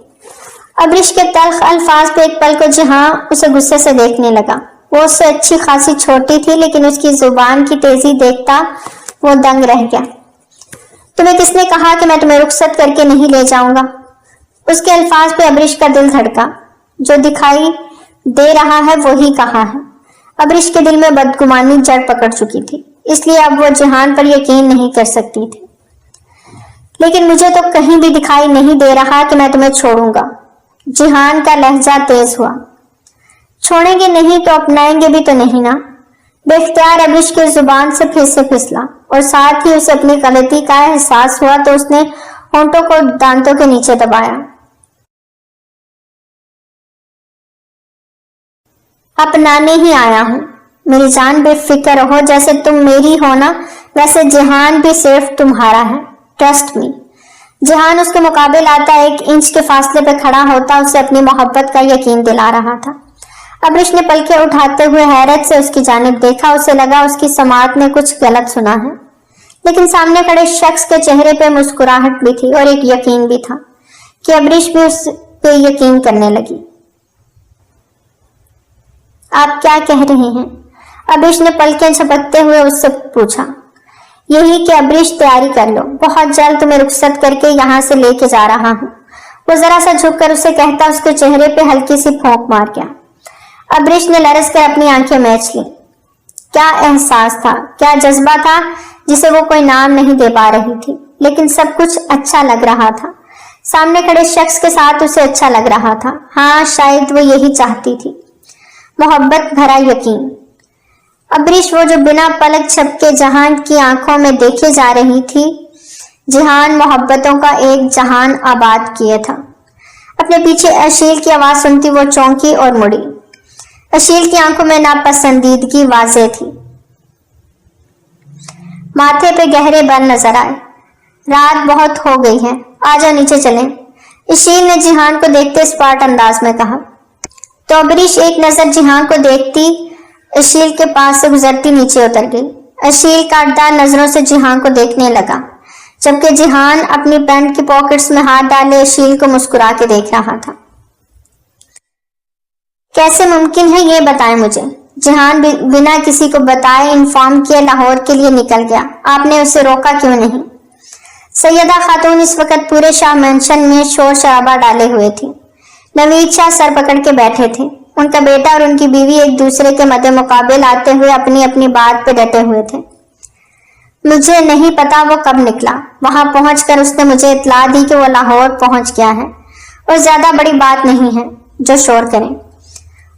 ابریش کے تلخ الفاظ پہ ایک پل کو جہاں اسے غصے سے دیکھنے لگا۔ وہ اس سے اچھی خاصی چھوٹی تھی، لیکن اس کی زبان کی تیزی دیکھتا وہ دنگ رہ گیا۔ تمہیں کس نے کہا کہ میں تمہیں رخصت کر کے نہیں لے جاؤں گا؟ اس کے الفاظ پہ ابریش کا دل دھڑکا۔ جو دکھائی دے رہا ہے وہی کہا ہے۔ ابریش کے دل میں بدگمانی جڑ پکڑ چکی تھی، اس لیے اب وہ جہان پر یقین نہیں کر سکتی تھی۔ لیکن مجھے تو کہیں بھی دکھائی نہیں دے رہا کہ میں تمہیں چھوڑوں گا۔ جہان کا لہجہ تیز ہوا۔ چھوڑیں گے نہیں تو اپنائیں گے بھی تو نہیں نا؟ بے اختیار ابریش کی زبان سے پھر سے پھسلا، اور ساتھ ہی اسے اپنی غلطی کا احساس ہوا تو اس نے ہونٹوں کو دانتوں کے نیچے دبایا۔ اپنانے ہی آیا ہوں میری جان، بے فکر رہو۔ جیسے تم میری ہو نا، ویسے جہان بھی صرف تمہارا ہے، ٹرسٹ می۔ جہان اس کے مقابل آتا 1 انچ کے فاصلے پہ کھڑا ہوتا اسے اپنی محبت کا یقین دلا رہا تھا۔ ابریش نے پلکیں اٹھاتے ہوئے حیرت سے اس کی جانب دیکھا۔ اسے لگا اس کی سماعت میں کچھ غلط سنا ہے، لیکن سامنے کھڑے شخص کے چہرے پہ مسکراہٹ بھی تھی اور ایک یقین بھی تھا کہ ابریش بھی اس پہ یقین کرنے لگی۔ آپ کیا کہہ رہے ہیں؟ ابریش نے پلکیں جھپکتے ہوئے اس سے پوچھا۔ یہی کہ ابریش تیاری کر لو، بہت جلد تمہیں رخصت کر کے یہاں سے لے کے جا رہا ہوں۔ وہ ذرا سا جھک کر اسے کہتا اس کے چہرے پہ ہلکی سی پھونک مار گیا۔ ابریش نے لرز کر اپنی آنکھیں میچ لی۔ کیا احساس تھا، کیا جذبہ تھا جسے وہ کوئی نام نہیں دے پا رہی تھی، لیکن سب کچھ اچھا لگ رہا تھا۔ سامنے کھڑے شخص کے ساتھ اسے اچھا لگ رہا تھا۔ ہاں شاید وہ یہی چاہتی تھی، محبت بھرا یقین۔ ابریش وہ جو بنا پلک جھپکے جہان کی آنکھوں میں دیکھے جا رہی تھی، جہان محبتوں کا ایک جہان آباد کیے تھا۔ اپنے پیچھے اشیل کی آواز سنتی وہ چونکی اور مڑی۔ اشیل کی آنکھوں میں ناپسندیدگی واضح تھی، ماتھے پہ گہرے بل نظر آئے۔ رات بہت ہو گئی ہے، آجا نیچے چلیں، اشیل نے جہان کو دیکھتے اسپاٹ انداز میں کہا۔ تو ابریش ایک نظر جہان کو دیکھتی اشیل کے پاس سے گزرتی نیچے اتر گئی۔ اشیل کاٹدار نظروں سے جہان کو دیکھنے لگا، جبکہ جہان اپنی پینٹ کی پاکٹس میں ہاتھ ڈالے اشیل کو مسکرا کے دیکھ رہا تھا۔ کیسے ممکن ہے یہ بتائیں مجھے؟ جہان بنا کسی کو بتائے انفارم کیے لاہور کے لیے نکل گیا، آپ نے اسے روکا کیوں نہیں؟ سیدہ خاتون اس وقت پورے شاہ مینشن میں شور شرابہ ڈالے ہوئے تھی۔ نوید شاہ سر پکڑ کے بیٹھے تھے، ان کا بیٹا اور ان کی بیوی ایک دوسرے کے مد مقابل آتے ہوئے اپنی اپنی بات پہ ڈٹے ہوئے تھے۔ مجھے نہیں پتا وہ کب نکلا۔ وہاں پہنچ کر اس نے مجھے اطلاع دی کہ وہ لاہور پہنچ گیا ہے اور زیادہ بڑی بات نہیں ہے جو شور کریں۔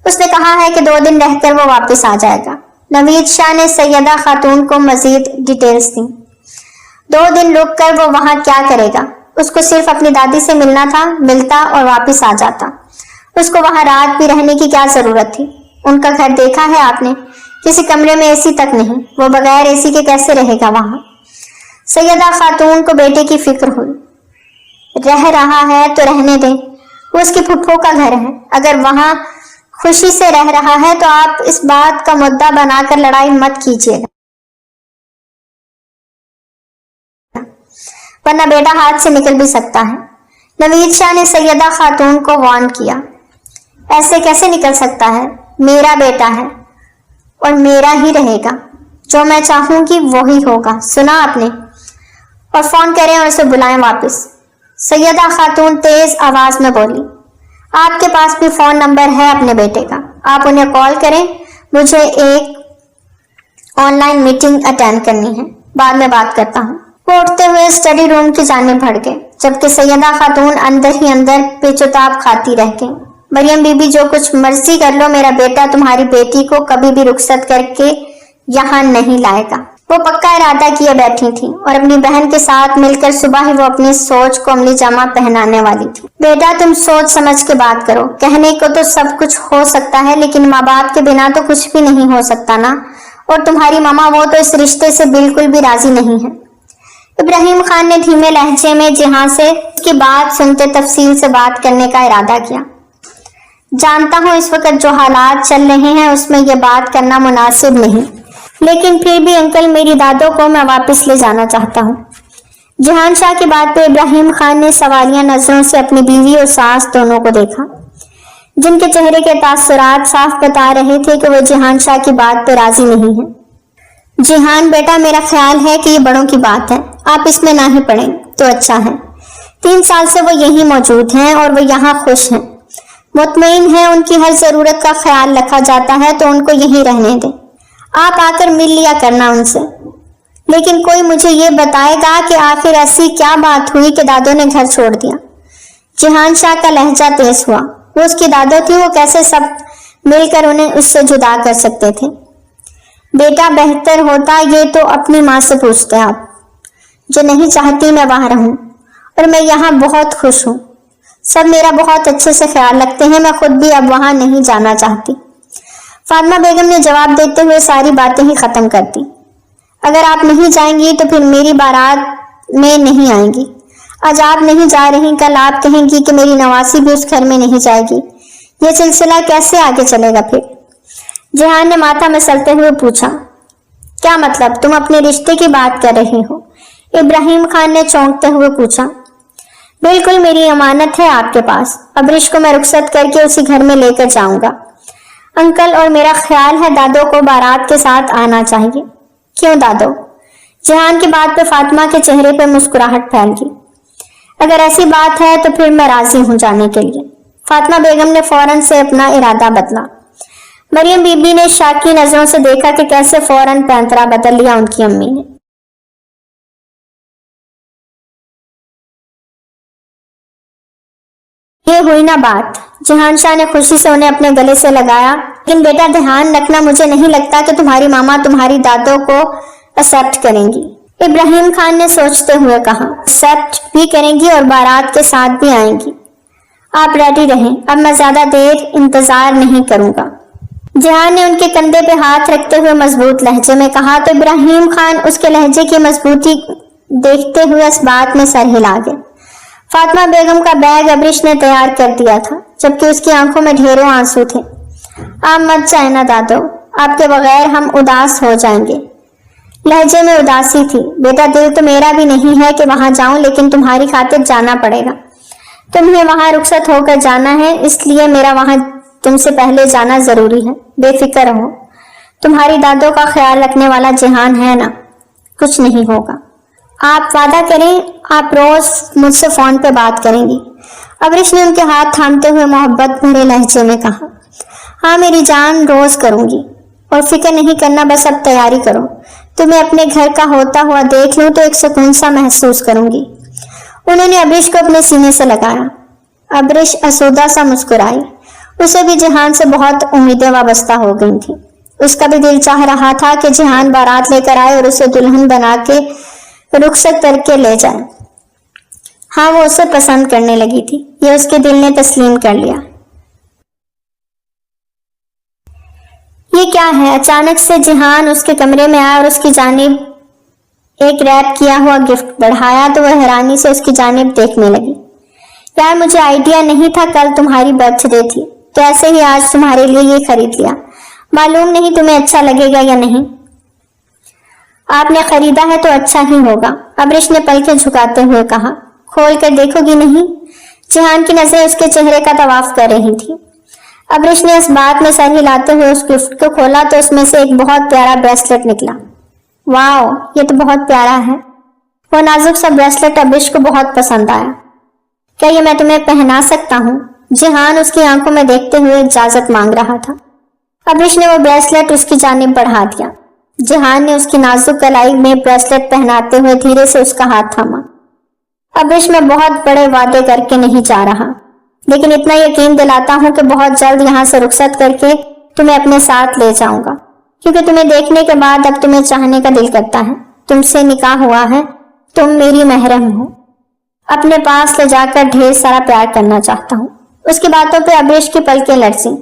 اس نے کہا ہے کہ 2 دن رہ کر وہ واپس آ جائے گا۔ نوید شاہ نے سیدہ خاتون کو مزید ڈیٹیلز دیں۔ 2 دن رک کر وہ وہاں کیا کرے گا؟ اس کو صرف اپنی دادی سے ملنا تھا، ملتا اور واپس آ جاتا۔ اس کو وہاں رات بھی رہنے کی کیا ضرورت تھی؟ ان کا گھر دیکھا ہے آپ نے؟ کسی کمرے میں اے سی تک نہیں۔ وہ بغیر اے سی کے کیسے رہے گا وہاں؟ سیدہ خاتون کو بیٹے کی فکر ہوئی۔ رہ رہا ہے تو رہنے دیں، وہ اس کی پھپھو کا گھر ہے۔ اگر وہاں خوشی سے رہ رہا ہے تو آپ اس بات کا مدعا بنا کر لڑائی مت کیجیے گا، ورنہ بیٹا ہاتھ سے نکل بھی سکتا ہے۔ نوید شاہ نے سیدہ خاتون کو وارن کیا۔ ایسے کیسے نکل سکتا ہے؟ میرا بیٹا ہے اور میرا ہی رہے گا۔ جو میں چاہوں گی وہی ہوگا، سنا آپ نے؟ اور فون کریں اور اسے بلائیں واپس۔ سیدہ خاتون تیز آواز میں بولی۔ آپ کے پاس بھی فون نمبر ہے اپنے بیٹے کا، آپ انہیں کال کریں، مجھے ایک آن لائن میٹنگ اٹینڈ کرنی ہے، بعد میں بات کرتا ہوں۔ وہ اٹھتے ہوئے اسٹڈی روم کی جانب بڑھ گئے، جبکہ سیدہ خاتون اندر ہی اندر پیچوتاب کھاتی رہ گئی۔ مریم بی بی جو کچھ مرضی کر لو، میرا بیٹا تمہاری بیٹی کو کبھی بھی رخصت کر کے یہاں نہیں لائے گا۔ وہ پکا ارادہ کیے بیٹھی تھی اور اپنی بہن کے ساتھ مل کر صبح ہی وہ اپنی سوچ کو عملی جامہ پہنانے والی تھی۔ بیٹا تم سوچ سمجھ کے بات کرو، کہنے کو تو سب کچھ ہو سکتا ہے لیکن ماں باپ کے بنا تو کچھ بھی نہیں ہو سکتا نا، اور تمہاری ماما وہ تو اس رشتے سے بالکل بھی راضی نہیں ہے۔ ابراہیم خان نے دھیمے لہجے میں جہاں سے اس کی بات سنتے تفصیل سے بات کرنے کا ارادہ کیا۔ جانتا ہوں اس وقت جو حالات چل رہے ہیں اس میں یہ بات کرنا مناسب نہیں، لیکن پھر بھی انکل میری دادوں کو میں واپس لے جانا چاہتا ہوں۔ جہان شاہ کی بات پہ ابراہیم خان نے سوالیہ نظروں سے اپنی بیوی اور ساس دونوں کو دیکھا، جن کے چہرے کے تاثرات صاف بتا رہے تھے کہ وہ جہان شاہ کی بات پہ راضی نہیں ہیں۔ جہان بیٹا، میرا خیال ہے کہ یہ بڑوں کی بات ہے، آپ اس میں نہ ہی پڑیں تو اچھا ہے۔ 3 سال سے وہ یہی موجود ہیں اور وہ یہاں خوش ہیں، مطمئن ہیں، ان کی ہر ضرورت کا خیال رکھا جاتا ہے، تو ان کو یہیں رہنے دیں۔ آپ آ کر مل لیا کرنا ان سے، لیکن کوئی مجھے یہ بتائے گا کہ آخر ایسی کیا بات ہوئی کہ دادوں نے گھر چھوڑ دیا؟ جہان شاہ کا لہجہ تیز ہوا۔ وہ اس کی دادوں تھی، وہ کیسے سب مل کر انہیں اس سے جدا کر سکتے تھے؟ بیٹا بہتر ہوتا یہ تو اپنی ماں سے پوچھتے آپ، جو نہیں چاہتی میں وہاں رہوں، اور میں یہاں بہت خوش ہوں، سب میرا بہت اچھے سے خیال رکھتے ہیں، میں خود بھی اب وہاں نہیں جانا چاہتی۔ فاطمہ بیگم نے جواب دیتے ہوئے ساری باتیں ہی ختم کر دی۔ اگر آپ نہیں جائیں گی تو پھر میری بارات میں نہیں آئیں گی۔ آج آپ نہیں جا رہی، کل آپ کہیں گی کہ میری نواسی بھی اس گھر میں نہیں جائے گی، یہ سلسلہ کیسے آگے چلے گا پھر؟ جہان نے ماتھا مسلتے ہوئے پوچھا۔ کیا مطلب؟ تم اپنے رشتے کی بات کر رہی ہو؟ ابراہیم خان نے چونکتے ہوئے پوچھا۔ بالکل، میری امانت ہے آپ کے پاس، ابرش کو میں رخصت کر کے اسی گھر میں لے کر جاؤں گا انکل، اور میرا خیال ہے دادوں کو بارات کے ساتھ آنا چاہیے۔ کیوں دادو؟ جہان کی بات پہ فاطمہ کے چہرے پہ مسکراہٹ پھیل گئی۔ اگر ایسی بات ہے تو پھر میں راضی ہوں جانے کے لیے۔ فاطمہ بیگم نے فوراً سے اپنا ارادہ بدلا۔ مریم بی بی نے شاکی نظروں سے دیکھا کہ کیسے فوراً پینترا بدل لیا ان کی امی نے۔ یہ ہوئی نا بات؟ جہان شاہ نے خوشی سے انہیں اپنے گلے سے لگایا۔ لیکن بیٹا دھیان رکھنا، مجھے نہیں لگتا کہ تمہاری ماما تمہاری دادوں کو ایکسپٹ کریں گی۔ ابراہیم خان نے سوچتے ہوئے کہا۔ ایکسپٹ بھی کریں گی اور بارات کے ساتھ بھی آئیں گی۔ آپ ریڈی رہیں، اب میں زیادہ دیر انتظار نہیں کروں گا۔ جہان نے ان کے کندھے پہ ہاتھ رکھتے ہوئے مضبوط لہجے میں کہا تو ابراہیم خان اس کے لہجے کی مضبوطی دیکھتے ہوئے اس بات میں سر ہلا گئے۔ فاطمہ بیگم کا بیگ ابرش نے تیار کر دیا تھا، جبکہ اس کی آنکھوں میں ڈھیروں آنسو تھے۔ آپ مت جائیں نا دادو، آپ کے بغیر ہم اداس ہو جائیں گے۔ لہجے میں اداسی تھی۔ بیٹا دل تو میرا بھی نہیں ہے کہ وہاں جاؤں، لیکن تمہاری خاطر جانا پڑے گا۔ تمہیں وہاں رخصت ہو کر جانا ہے، اس لیے میرا وہاں تم سے پہلے جانا ضروری ہے۔ بے فکر رہو، تمہاری دادوں کا خیال رکھنے والا جہان ہے نا، کچھ نہیں ہوگا۔ آپ وعدہ کریں آپ روز مجھ سے فون پہ بات کریں گی؟ ابرش نے ان کے ہاتھ تھامتے ہوئے محبت بھرے لہجے میں کہا۔ ہاں میری جان، روز کروں گی، اور فکر نہیں کرنا، بس اب تیاری کرو۔ تمہیں اپنے گھر کا ہوتا ہوا دیکھ لوں تو ایک سکون سا محسوس کروں گی۔ انہوں نے ابریش کو اپنے سینے سے لگایا۔ ابریش اسودہ سا مسکرائی۔ اسے بھی جہان سے بہت امیدیں وابستہ ہو گئی تھی۔ اس کا بھی دل چاہ رہا تھا کہ جہان بارات لے کر آئے اور اسے دلہن بنا کے رخصت کر کے لے جائے۔ ہاں، وہ اسے پسند کرنے لگی تھی، یہ اس کے دل نے تسلیم کر لیا۔ یہ کیا ہے؟ اچانک سے جہان اس کے کمرے میں آیا اور اس کی جانب ایک ریپ کیا ہوا گفٹ بڑھایا تو وہ حیرانی سے اس کی جانب دیکھنے لگی۔ یار، مجھے آئیڈیا نہیں تھا، کل تمہاری برتھ ڈے تھی تو ایسے ہی آج تمہارے لیے یہ خرید لیا۔ معلوم نہیں تمہیں اچھا لگے گا یا نہیں۔ آپ نے خریدا ہے تو اچھا ہی ہوگا، ابریش نے پلکیں جھکاتے ہوئے کہا۔ کھول کر دیکھو گی نہیں؟ جہان کی نظریں اس کے چہرے کا طواف کر رہی تھی۔ ابریش نے اس بات میں سر ہلاتے ہوئے اس گفٹ کو کھولا تو اس میں سے ایک بہت پیارا بریسلٹ نکلا۔ واو، یہ تو بہت پیارا ہے۔ وہ نازک سا بریسلٹ ابریش کو بہت پسند آیا۔ کیا یہ میں تمہیں پہنا سکتا ہوں؟ جہان اس کی آنکھوں میں دیکھتے ہوئے اجازت مانگ رہا تھا۔ ابریش نے وہ بریسلٹ اس کی جانب بڑھا دیا۔ جہان نے اس کی نازک کلائی میں بریسلٹ پہناتے ہوئے دھیرے سے اس کا ہاتھ تھاما۔ ابریش، میں بہت بڑے وعدے کر کے نہیں جا رہا، لیکن اتنا یقین دلاتا ہوں کہ بہت جلد یہاں سے رخصت کر کے تمہیں اپنے ساتھ لے جاؤں گا، کیونکہ تمہیں دیکھنے کے بعد اب تمہیں چاہنے کا دل کرتا ہے۔ تم سے نکاح ہوا ہے، تم میری محرم ہو، اپنے پاس لے جا کر ڈھیر سارا پیار کرنا چاہتا ہوں۔ اس کی باتوں پہ ابریش کی پلکیں لرزیں،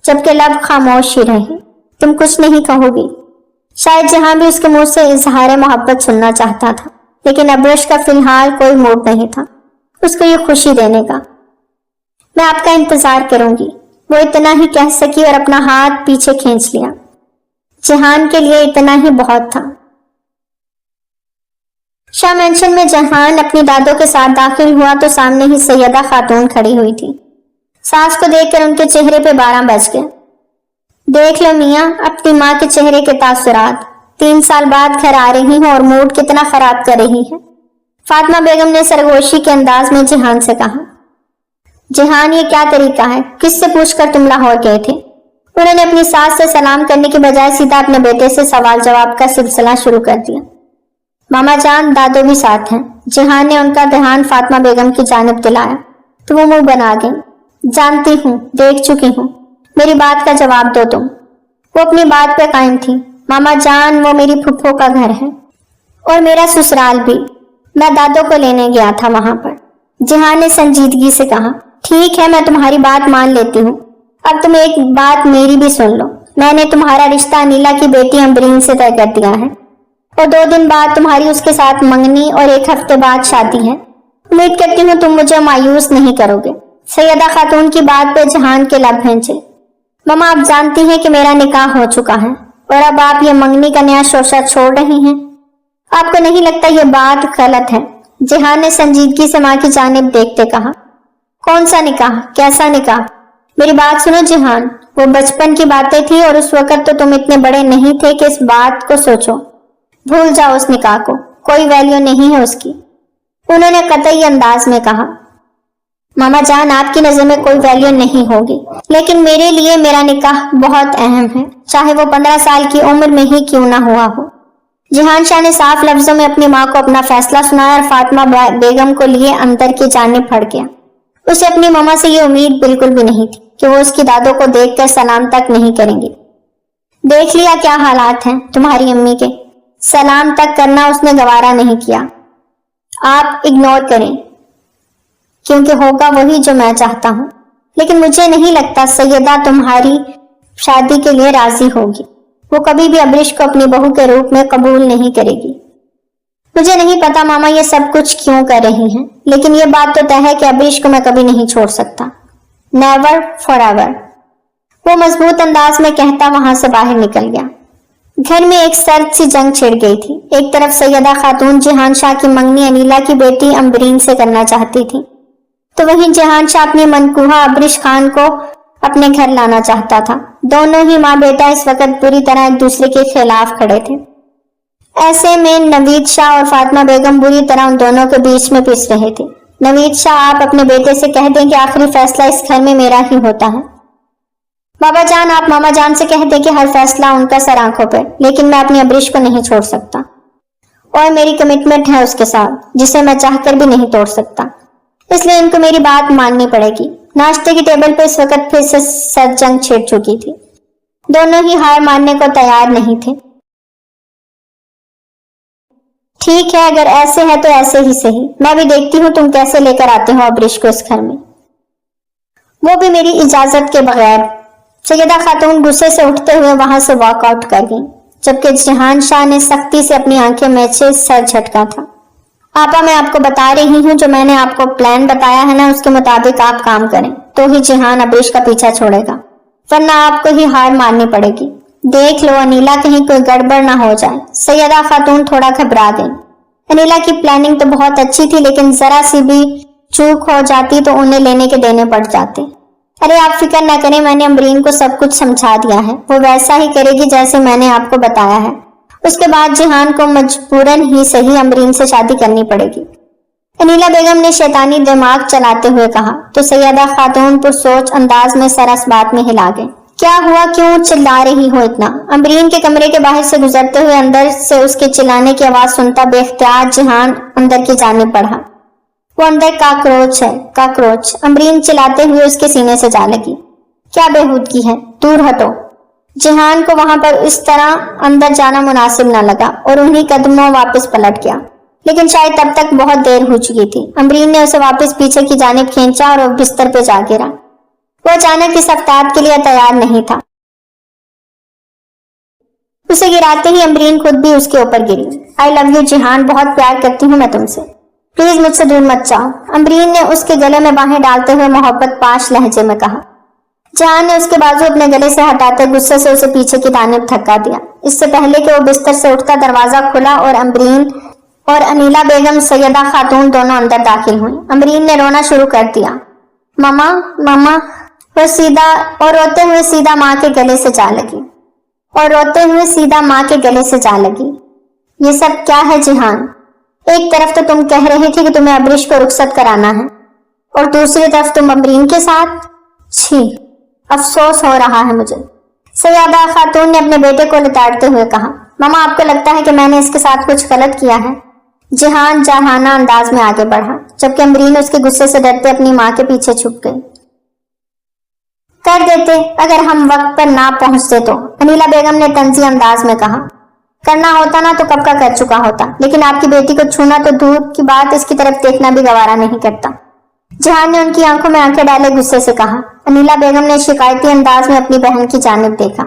جبکہ لب خاموش ہی رہے۔ تم کچھ نہیں کہو گی؟ شاید جہاں بھی اس کے منہ سے اظہار محبت سننا چاہتا تھا، لیکن ابریش کا فی الحال کوئی موڈ نہیں تھا اس کو یہ خوشی دینے کا۔ میں آپ کا انتظار کروں گی، وہ اتنا ہی کہہ سکی اور اپنا ہاتھ پیچھے کھینچ لیا۔ جہان کے لیے اتنا ہی بہت تھا۔ شاہ مینشن میں جہان اپنی دادوں کے ساتھ داخل ہوا تو سامنے ہی سیدہ خاتون کھڑی ہوئی تھی۔ ساس کو دیکھ کر ان کے چہرے پہ 12 بج گئے۔ دیکھ لو میاں، اپنی ماں کے چہرے کے تاثرات۔ 3 سال بعد گھر آ رہی ہوں اور موڈ کتنا خراب کر رہی ہے، فاطمہ بیگم نے سرگوشی کے انداز میں جہان سے کہا۔ جہان، یہ کیا طریقہ ہے؟ کس سے پوچھ کر تم لاہور گئے تھے؟ انہوں نے اپنی ساس سے سلام کرنے کی بجائے سیدھا اپنے بیٹے سے سوال جواب کا سلسلہ شروع کر دیا۔ ماما جان، دادو بھی ساتھ ہیں۔ جہان نے ان کا دھیان فاطمہ بیگم کی جانب دلایا تو وہ منہ بنا گئی۔ جانتی ہوں، دیکھ چکی ہوں، میری بات کا جواب دو تم۔ وہ اپنی بات پہ قائم تھی۔ ماما جان، وہ میری پھپھو کا گھر ہے اور میرا سسرال بھی، میں دادو کو لینے گیا تھا وہاں پر۔ جہان نے سنجیدگی سے کہا۔ ٹھیک ہے، میں تمہاری بات مان لیتی ہوں، اب تم ایک بات میری بھی سن لو۔ میں نے تمہارا رشتہ انیلا کی بیٹی امبرین سے طے کر دیا ہے اور 2 دن بعد تمہاری اس کے ساتھ منگنی اور 1 ہفتے بعد شادی ہے۔ امید کرتی ہوں تم مجھے مایوس نہیں کرو گے۔ سیدہ خاتون کی بات پہ جہان کے لب بھینچے۔ ماما، آپ جانتی ہیں کہ میرا نکاح ہو چکا ہے اور اب آپ یہ منگنی کا نیا شوشہ چھوڑ رہی ہیں، آپ کو نہیں لگتا یہ بات غلط ہے؟ جہان نے سنجیدگی سے ماں کی جانب دیکھتے کہا۔ کون سا نکاح؟ کیسا نکاح؟ میری بات سنو جہان، وہ بچپن کی باتیں تھی اور اس وقت تو تم اتنے بڑے نہیں تھے کہ اس بات کو سوچو۔ بھول جاؤ اس نکاح کو، کوئی ویلیو نہیں ہے اس کی، انہوں نے قطعی انداز میں کہا۔ ماما جان، آپ کی نظر میں کوئی ویلیو نہیں ہوگی، لیکن میرے لیے میرا نکاح بہت اہم ہے، چاہے وہ 15 سال کی عمر میں ہی کیوں نہ ہوا ہو۔ جہان شاہ نے صاف لفظوں میں اپنی ماں کو اپنا فیصلہ سنایا اور فاطمہ بیگم کو لیے اندر کی جانب پھڑ گیا۔ اسے اپنی ماما سے یہ امید بالکل بھی نہیں تھی کہ وہ اس کی دادوں کو دیکھ کر سلام تک نہیں کریں گی۔ دیکھ لیا کیا حالات ہیں تمہاری امی کے، سلام تک کرنا اس نے گوارا نہیں کیا۔ آپ اگنور کریں کیونکہ ہوگا وہی جو میں چاہتا ہوں، لیکن مجھے نہیں لگتا سیدہ تمہاری شادی کے لیے راضی ہوگی۔ وہ کبھی بھی ابریش کو اپنی بہو کے روپ میں قبول نہیں کرے گی۔ مجھے نہیں پتا ماما یہ سب کچھ کیوں کر رہی ہیں، لیکن یہ بات تو طے ہے کہ ابریش کو میں کبھی نہیں چھوڑ سکتا۔ نیور فار ایور، وہ مضبوط انداز میں کہتا وہاں سے باہر نکل گیا۔ گھر میں ایک سرد سی جنگ چھڑ گئی تھی۔ ایک طرف سیدہ خاتون جہان شاہ کی منگنی انیلا کی بیٹی امبرین سے کرنا چاہتی تھی، تو وہیں جہان شاہ اپنی منکوہا ابریش خان کو اپنے گھر لانا چاہتا تھا۔ دونوں ہی ماں بیٹا اس وقت بری طرح ایک دوسرے کے خلاف کھڑے تھے۔ ایسے میں نوید شاہ اور فاطمہ بیگم بری طرح ان دونوں کے بیچ میں پس رہے تھے۔ نوید شاہ، آپ اپنے بیٹے سے کہہ دیں کہ آخری فیصلہ اس گھر میں میرا ہی ہوتا ہے۔ بابا جان آپ ماما جان سے کہہ دیں کہ ہر فیصلہ ان کا سر آنکھوں پہ، لیکن میں اپنی ابریش کو نہیں چھوڑ سکتا اور میری کمٹمنٹ ہے اس کے ساتھ جسے میں چاہ کر بھی نہیں توڑ سکتا، اس لیے ان کو میری بات ماننی پڑے گی۔ ناشتے کی ٹیبل پہ اس وقت پھر سے سر جنگ چھڑ چکی تھی، دونوں ہی ہار ماننے کو تیار نہیں تھے۔ ٹھیک ہے، اگر ایسے ہے تو ایسے ہی صحیح، میں بھی دیکھتی ہوں تم کیسے لے کر آتے ہو ابریش کو اس گھر میں، وہ بھی میری اجازت کے بغیر۔ سیدہ خاتون غصے سے اٹھتے ہوئے وہاں سے واک آؤٹ کر گئی، جبکہ جہان شاہ نے سختی سے اپنی آنکھیں میں سے سر جھٹکا تھا۔ آپا میں آپ کو بتا رہی ہوں، جو میں نے آپ کو پلان بتایا ہے نا، اس کے مطابق آپ کام کریں تو ہی جہان ابریش کا پیچھا چھوڑے گا، ورنہ آپ کو ہی ہار ماننی پڑے گی۔ دیکھ لو انیلا، کہیں کوئی گڑبڑ نہ ہو جائے۔ سیدہ خاتون تھوڑا گھبرا گئی۔ انیلا کی پلاننگ تو بہت اچھی تھی، لیکن ذرا سی بھی چوک ہو جاتی تو انہیں لینے کے دینے پڑ جاتے۔ ارے آپ فکر نہ کریں، میں نے امرین کو سب کچھ سمجھا دیا ہے، وہ ویسا ہی کرے گی جیسے میں نے آپ کو بتایا ہے۔ اس کے بعد جہان کو مجبوراً ہی صحیح امرین سے شادی کرنی پڑے گی، انیلا بیگم نے شیطانی دماغ چلاتے ہوئے کہا، تو سیدہ خاتون پرسوچ انداز میں سر اس بات میں ہلا گئے۔ کیا ہوا، کیوں چلا رہی ہو اتنا؟ امرین کے کمرے کے باہر سے گزرتے ہوئے اندر سے اس کے چلانے کی آواز سنتا بے اختیار جہان اندر کی جانب بڑھا۔ وہ اندر کاکروچ ہے، کاکروچ، امرین چلاتے ہوئے اس کے سینے سے جا لگی۔ کیا بےہودگی ہے، دور ہٹو۔ جہان کو وہاں پر اس طرح اندر جانا مناسب نہ لگا اور انہی قدموں واپس پلٹ گیا، لیکن شاید تب تک بہت دیر ہو چکی تھی۔ امرین نے اسے واپس پیچھے کی جانب کھینچا اور وہ بستر پہ جا گرا۔ وہ اچانک اس افتاد کے لیے تیار نہیں تھا۔ اسے گراتے ہی امرین خود بھی اس کے اوپر گری۔ آئی لو یو جہان، بہت پیار کرتی ہوں میں تم سے، پلیز مجھ سے دور مت جاؤ، امرین نے اس کے گلے میں باہیں ڈالتے ہوئے محبت پاش لہجے میں کہا۔ جہان نے اس کے بازو اپنے گلے سے ہٹاتے غصے سے اسے پیچھے کی جانب دھکا دیا۔ اس سے پہلے کہ وہ بستر سے اٹھتا، دروازہ کھلا اور امرین اور انیلا بیگم سیدہ خاتون دونوں اندر داخل ہوئیں۔ امرین نے رونا شروع کر دیا۔ ماما ماما، وہ سیدھا اور روتے ہوئے سیدھا ماں کے گلے سے جا لگی یہ سب کیا ہے جہان؟ ایک طرف تو تم کہہ رہی تھی کہ تمہیں ابریش کو رخصت کرانا ہے اور دوسری طرف تم امرین کے ساتھ۔ چھی، افسوس ہو رہا ہے مجھے، سیدہ خاتون نے اپنے بیٹے کو لتاڑتے ہوئے کہا۔ ماما آپ کو لگتا ہے کہ میں نے اس کے ساتھ کچھ غلط کیا ہے؟ جہان جاہانہ انداز میں آگے بڑھا، جبکہ امرین اس کے غصے سے ڈرتے اپنی ماں کے پیچھے چھپ گئی۔ کر دیتے اگر ہم وقت پر نہ پہنچتے تو، انیلا بیگم نے طنزی انداز میں کہا۔ کرنا ہوتا نا تو کب کا کر چکا ہوتا، لیکن آپ کی بیٹی کو چھونا تو دور کی بات، اس کی طرف دیکھنا بھی گوارا نہیں کرتا۔ جہان نے ان کی آنکھوں میں آنکھیں ڈالے غصے سے کہا۔ انیلا بیگم نے شکایتی انداز میں اپنی بہن کی جانب دیکھا۔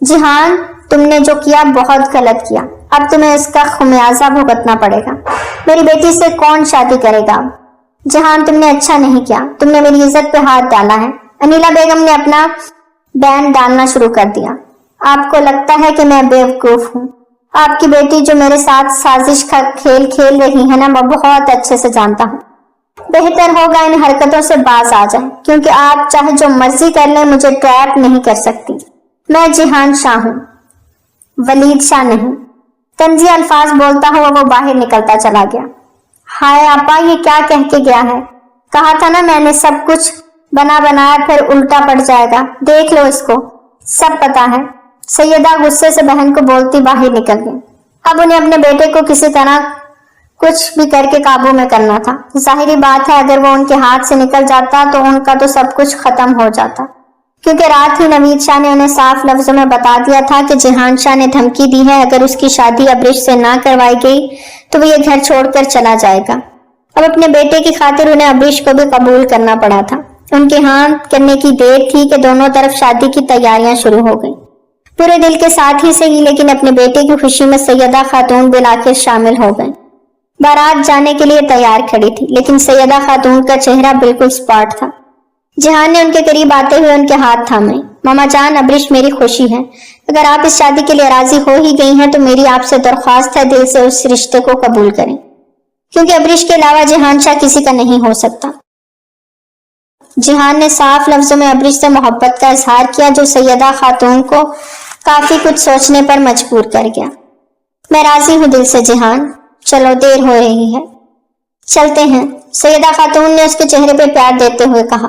جہان تم نے جو کیا بہت غلط کیا، اب تمہیں اس کا خمیازہ بھگتنا پڑے گا۔ میری بیٹی سے کون شادی کرے گا؟ جہان تم نے اچھا نہیں کیا، تم نے میری عزت پہ ہاتھ ڈالا ہے۔ انیلا بیگم نے اپنا بینڈ ڈالنا شروع کر دیا۔ آپ کو لگتا ہے کہ میں بیوقوف ہوں؟ آپ کی بیٹی جو میرے ساتھ سازش کا کھیل کھیل رہی ہے نا، میں بہت اچھے سے جانتا ہوں۔ بہتر ہوگا ان حرکتوں سے باز آ جائیں، کیونکہ آپ چاہے جو مرضی کر لیں مجھے ٹریپ نہیں کر سکتی۔ میں جہان شاہ ہوں، ولید شاہ نہیں۔ طنزی الفاظ بولتا ہوا وہ باہر نکلتا چلا گیا۔ ہائے آپا، یہ کیا کہہ کے گیا ہے؟ کہا تھا نا میں نے، سب کچھ بنا بنایا پھر الٹا پڑ جائے گا، دیکھ لو اس کو، سب پتا ہے۔ سیدہ غصے سے بہن کو بولتی باہر نکل گئی۔ اب انہیں اپنے بیٹے کو کسی طرح کچھ بھی کر کے قابو میں کرنا تھا۔ ظاہری بات ہے اگر وہ ان کے ہاتھ سے نکل جاتا تو ان کا تو سب کچھ ختم ہو جاتا، کیونکہ رات ہی نوید شاہ نے انہیں صاف لفظوں میں بتا دیا تھا کہ جہان شاہ نے دھمکی دی ہے اگر اس کی شادی ابریش سے نہ کروائی گئی تو وہ یہ گھر چھوڑ کر چلا جائے گا۔ اب اپنے بیٹے کی خاطر انہیں ابریش کو بھی قبول کرنا پڑا تھا۔ ان کے ہاں کرنے کی دیر تھی کہ دونوں طرف شادی کی تیاریاں شروع ہو گئیں، پورے دل کے ساتھ ہی صحیح، لیکن اپنے بیٹے کی خوشی میں سیدہ خاتون بالآخر شامل ہو گئیں۔ بارات جانے کے لیے تیار کھڑی تھی، لیکن سیدہ خاتون کا چہرہ بالکل سپاٹ تھا۔ جہان نے ان کے قریب آتے ہوئے ان کے ہاتھ تھامے۔ ماما جان، ابریش میری خوشی ہے، اگر آپ اس شادی کے لیے راضی ہو ہی گئی ہیں تو میری آپ سے درخواست ہے دل سے اس رشتے کو قبول کریں، کیونکہ ابریش کے علاوہ جہان شاہ کسی کا نہیں ہو سکتا۔ جہان نے صاف لفظوں میں ابریش سے محبت کا اظہار کیا، جو سیدہ خاتون کو کافی کچھ سوچنے پر مجبور کر گیا۔ میں راضی ہوں دل سے جہان، چلو دیر ہو رہی ہے، چلتے ہیں، سیدہ خاتون نے اس کے چہرے پہ پیار دیتے ہوئے کہا۔